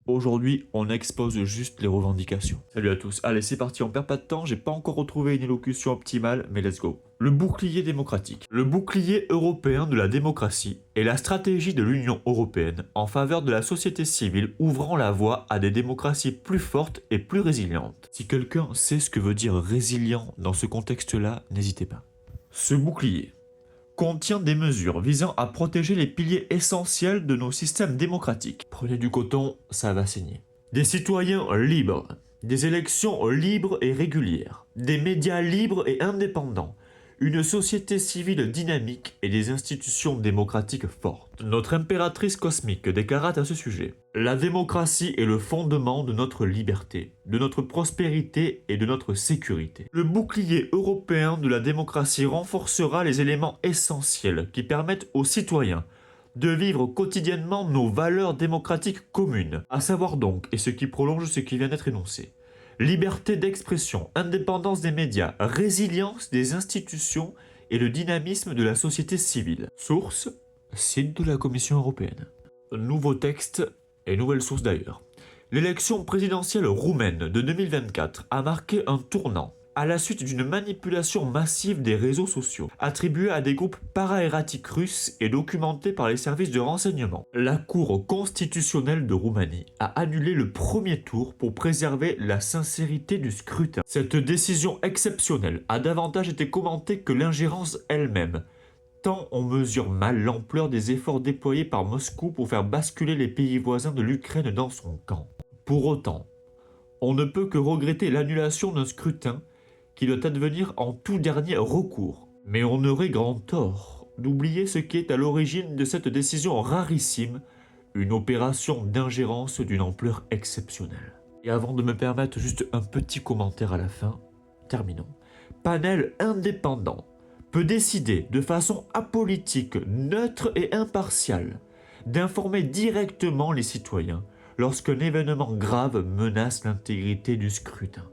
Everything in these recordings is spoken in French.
Aujourd'hui, on expose juste les revendications. Salut à tous. Allez, c'est parti, on perd pas de temps, j'ai pas encore retrouvé une élocution optimale, mais let's go. Le bouclier démocratique. Le bouclier européen de la démocratie est la stratégie de l'Union européenne en faveur de la société civile ouvrant la voie à des démocraties plus fortes et plus résilientes. Si quelqu'un sait ce que veut dire résilient dans ce contexte-là, n'hésitez pas. Ce bouclier contient des mesures visant à protéger les piliers essentiels de nos systèmes démocratiques. Prenez du coton, ça va saigner. Des citoyens libres, des élections libres et régulières, des médias libres et indépendants, une société civile dynamique et des institutions démocratiques fortes. Notre impératrice cosmique déclara à ce sujet: la démocratie est le fondement de notre liberté, de notre prospérité et de notre sécurité. Le bouclier européen de la démocratie renforcera les éléments essentiels qui permettent aux citoyens de vivre quotidiennement nos valeurs démocratiques communes, à savoir donc, et ce qui prolonge ce qui vient d'être énoncé, liberté d'expression, indépendance des médias, résilience des institutions et le dynamisme de la société civile. Source, site de la Commission européenne. Nouveau texte et nouvelle source d'ailleurs. L'élection présidentielle roumaine de 2024 a marqué un tournant à la suite d'une manipulation massive des réseaux sociaux, attribuée à des groupes para-erratiques russes et documentée par les services de renseignement. La Cour constitutionnelle de Roumanie a annulé le premier tour pour préserver la sincérité du scrutin. Cette décision exceptionnelle a davantage été commentée que l'ingérence elle-même, tant on mesure mal l'ampleur des efforts déployés par Moscou pour faire basculer les pays voisins de l'Ukraine dans son camp. Pour autant, on ne peut que regretter l'annulation d'un scrutin qui doit advenir en tout dernier recours. Mais on aurait grand tort d'oublier ce qui est à l'origine de cette décision rarissime, une opération d'ingérence d'une ampleur exceptionnelle. Et avant de me permettre juste un petit commentaire à la fin, terminons. Panel indépendant peut décider de façon apolitique, neutre et impartiale d'informer directement les citoyens lorsqu'un événement grave menace l'intégrité du scrutin.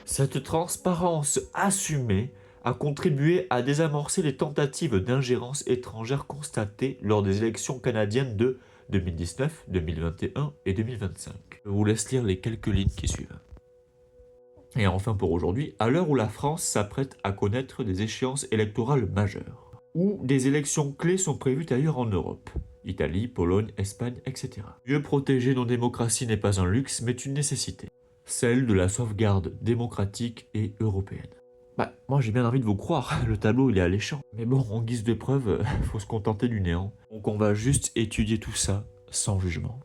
Cette transparence assumée a contribué à désamorcer les tentatives d'ingérence étrangère constatées lors des élections canadiennes de 2019, 2021 et 2025. Je vous laisse lire les quelques lignes qui suivent. Et enfin pour aujourd'hui, à l'heure où la France s'apprête à connaître des échéances électorales majeures, où des élections clés sont prévues ailleurs en Europe, Italie, Pologne, Espagne, etc. Mieux protéger nos démocraties n'est pas un luxe, mais une nécessité. Celle de la sauvegarde démocratique et européenne. Moi j'ai bien envie de vous croire, le tableau il est alléchant. Mais bon, en guise de preuve, faut se contenter du néant. Donc on va juste étudier tout ça sans jugement.